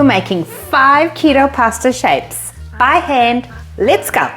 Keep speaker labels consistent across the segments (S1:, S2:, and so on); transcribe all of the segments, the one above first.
S1: We're making 5 keto pasta shapes by hand. Let's go!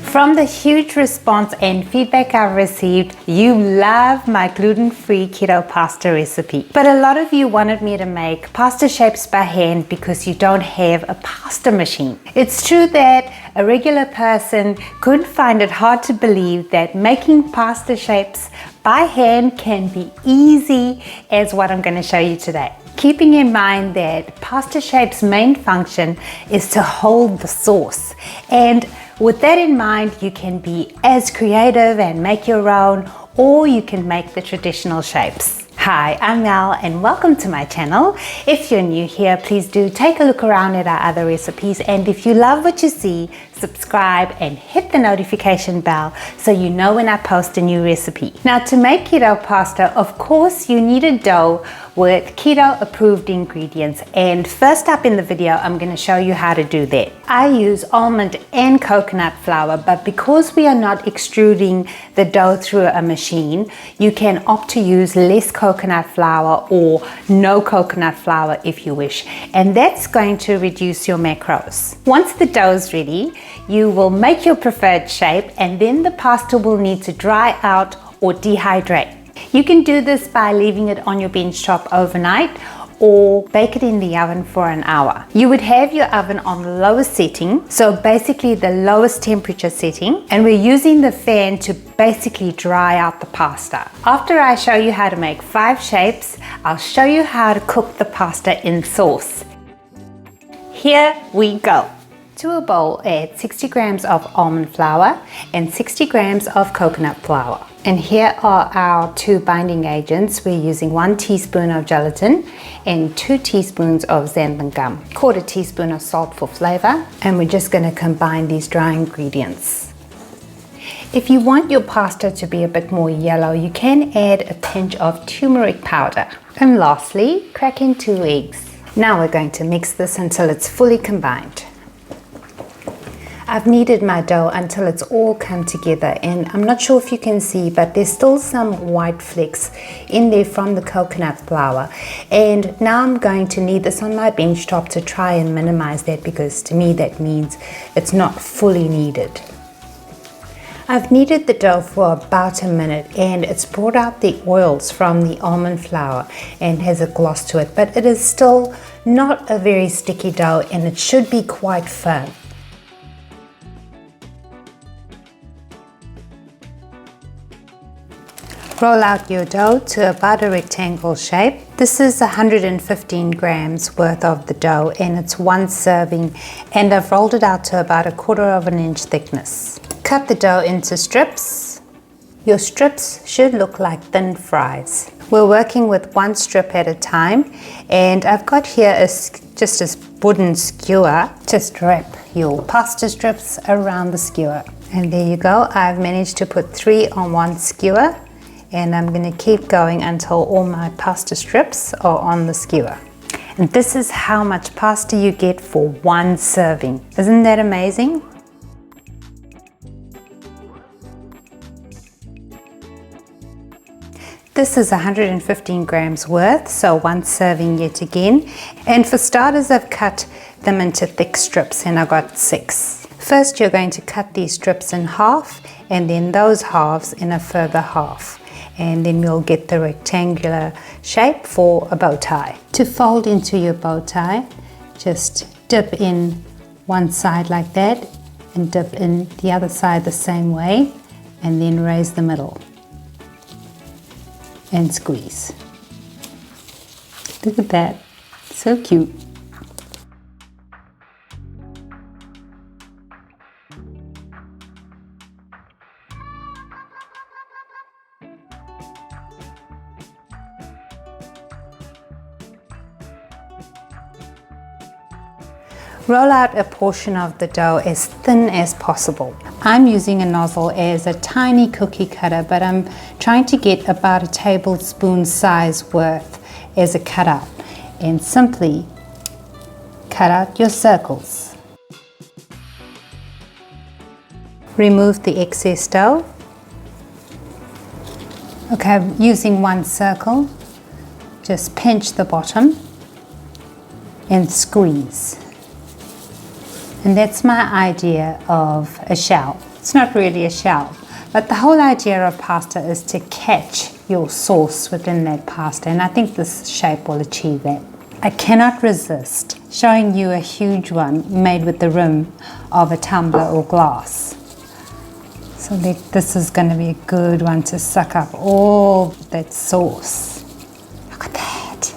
S1: From the huge response and feedback I've received, you love my gluten-free keto pasta recipe. But a lot of you wanted me to make pasta shapes by hand because you don't have a pasta machine. It's true that a regular person could find it hard to believe that making pasta shapes by hand can be easy as what I'm going to show you today. Keeping in mind that pasta shapes' main function is to hold the sauce, and with that in mind, you can be as creative and make your own, or you can make the traditional shapes. Hi, I'm Mel and welcome to my channel. If you're new here, please do take a look around at our other recipes, and if you love what you see, subscribe and hit the notification bell so you know when I post a new recipe. Now, to make keto pasta, of course you need a dough with keto approved ingredients, and first up in the video I'm going to show you how to do that. I use almond and coconut flour, but because we are not extruding the dough through a machine, you can opt to use less coconut flour or no coconut flour if you wish, and that's going to reduce your macros. Once the dough is ready, you will make your preferred shape, and then the pasta will need to dry out or dehydrate. You can do this by leaving it on your bench top overnight or bake it in the oven for an hour. You would have your oven on the lowest setting, so basically the lowest temperature setting, and we're using the fan to basically dry out the pasta. After I show you how to make 5 shapes, I'll show you how to cook the pasta in sauce. Here we go. To a bowl, add 60 grams of almond flour and 60 grams of coconut flour. And here are our 2 binding agents. We're using 1 teaspoon of gelatin and 2 teaspoons of xanthan gum, 1/4 teaspoon of salt for flavor, and we're just going to combine these dry ingredients. If you want your pasta to be a bit more yellow, you can add a pinch of turmeric powder. And lastly, crack in 2 eggs. Now we're going to mix this until it's fully combined. I've kneaded my dough until it's all come together, and I'm not sure if you can see, but there's still some white flecks in there from the coconut flour. And now I'm going to knead this on my bench top to try and minimize that, because to me that means it's not fully kneaded. I've kneaded the dough for about a minute, and it's brought out the oils from the almond flour and has a gloss to it, but it is still not a very sticky dough, and it should be quite firm. Roll out your dough to about a rectangle shape. This is 115 grams worth of the dough, and it's 1 serving, and I've rolled it out to about 1/4 inch thickness. Cut the dough into strips. Your strips should look like thin fries. We're working with 1 strip at a time, and I've got here just a wooden skewer. Just wrap your pasta strips around the skewer. And there you go. I've managed to put 3 on 1 skewer, and I'm going to keep going until all my pasta strips are on the skewer. And this is how much pasta you get for 1 serving. Isn't that amazing? This is 115 grams worth, so 1 serving yet again. And for starters, I've cut them into thick strips, and I've got 6. First, you're going to cut these strips in half, and then those halves in a further half. And then you'll get the rectangular shape for a bow tie. To fold into your bow tie, just dip in one side like that, and dip in the other side the same way, and then raise the middle and squeeze. Look at that, so cute. Roll out a portion of the dough as thin as possible. I'm using a nozzle as a tiny cookie cutter, but I'm trying to get about a tablespoon size worth as a cutout, and simply cut out your circles. Remove the excess dough. Okay, I'm using one circle. Just pinch the bottom and squeeze. And that's my idea of a shell. It's not really a shell, but the whole idea of pasta is to catch your sauce within that pasta, and I think this shape will achieve that. I cannot resist showing you a huge one made with the rim of a tumbler or glass. So this is going to be a good one to suck up all that sauce. Look at that.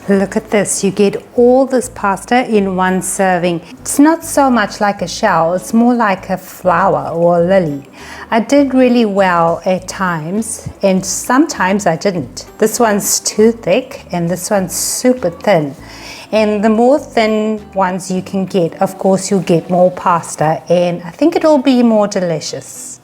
S1: Look at this. You get all this pasta in one serving. It's not so much like a shell, it's more like a flower or a lily. I did really well at times, and sometimes I didn't. This one's too thick and this one's super thin. And the more thin ones you can get, of course you'll get more pasta, and I think it'll be more delicious.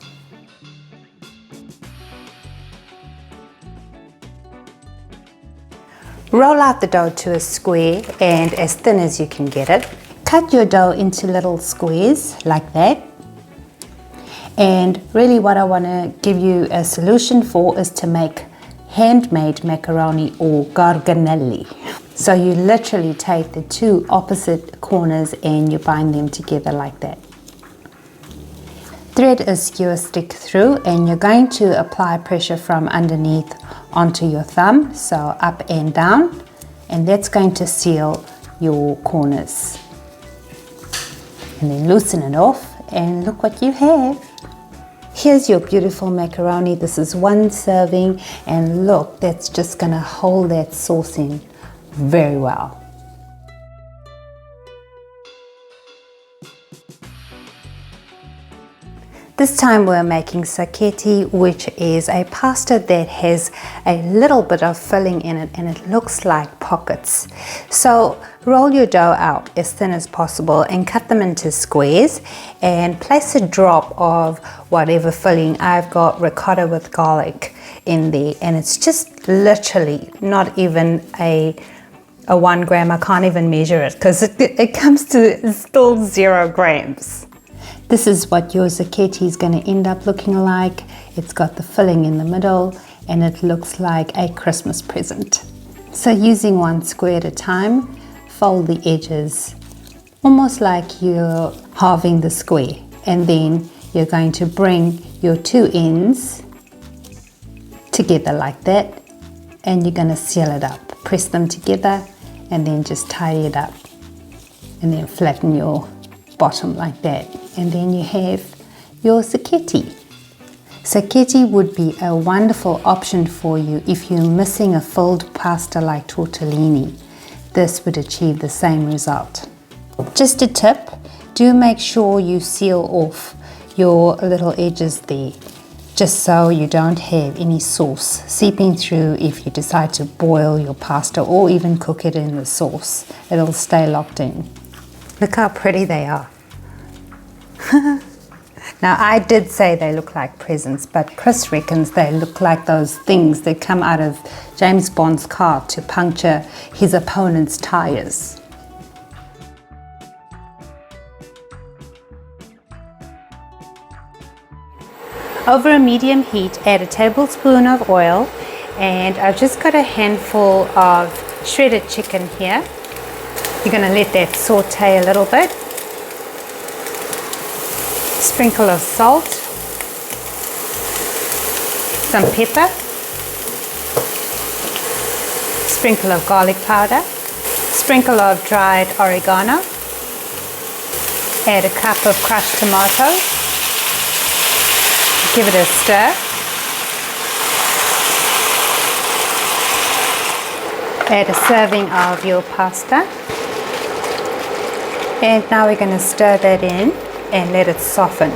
S1: Roll out the dough to a square and as thin as you can get it. Cut your dough into little squares like that. And really what I want to give you a solution for is to make handmade macaroni or garganelli. So you literally take the two opposite corners and you bind them together like that. Thread a skewer stick through and you're going to apply pressure from underneath onto your thumb, so up and down, and that's going to seal your corners. And then loosen it off and look what you have. Here's your beautiful macaroni. This is one serving, and look, that's just going to hold that sauce in very well. This time we're making sacchetti, which is a pasta that has a little bit of filling in it and it looks like pockets. So roll your dough out as thin as possible and cut them into squares and place a drop of whatever filling. I've got ricotta with garlic in there, and it's just literally not even a 1 gram. I can't even measure it because it comes to still 0 grams. This is what your zacchetti is going to end up looking like. It's got the filling in the middle and it looks like a Christmas present. So using one square at a time, fold the edges almost like you're halving the square, and then you're going to bring your two ends together like that, and you're going to seal it up. Press them together and then just tidy it up, and then flatten your bottom like that, and then you have your sacchetti. Sacchetti would be a wonderful option for you if you're missing a filled pasta like tortellini. This would achieve the same result. Just a tip, do make sure you seal off your little edges there, just so you don't have any sauce seeping through if you decide to boil your pasta or even cook it in the sauce. It'll stay locked in. Look how pretty they are. Now I did say they look like presents, but Chris reckons they look like those things that come out of James Bond's car to puncture his opponent's tires. Over a medium heat, add a tablespoon of oil, and I've just got a handful of shredded chicken here. You're going to let that saute a little bit. Sprinkle of salt, some pepper, sprinkle of garlic powder, sprinkle of dried oregano, add a cup of crushed tomato, give it a stir, add a serving of your pasta, and now we're going to stir that in and let it soften.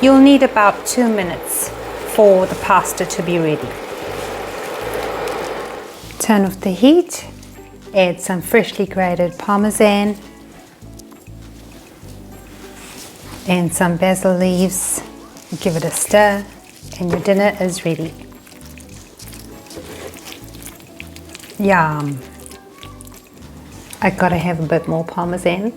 S1: You'll need about 2 minutes for the pasta to be ready. Turn off the heat, add some freshly grated parmesan and some basil leaves. Give it a stir and your dinner is ready. Yum! I gotta have a bit more Parmesan.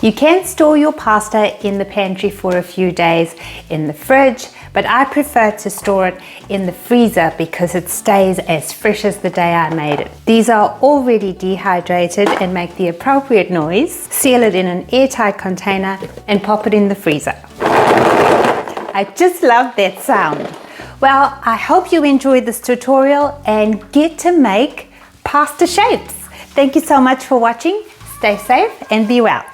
S1: You can store your pasta in the pantry for a few days in the fridge, but I prefer to store it in the freezer because it stays as fresh as the day I made it. These are already dehydrated and make the appropriate noise. Seal it in an airtight container and pop it in the freezer. I just love that sound. Well, I hope you enjoyed this tutorial and get to make pasta shapes. Thank you so much for watching. Stay safe and be well.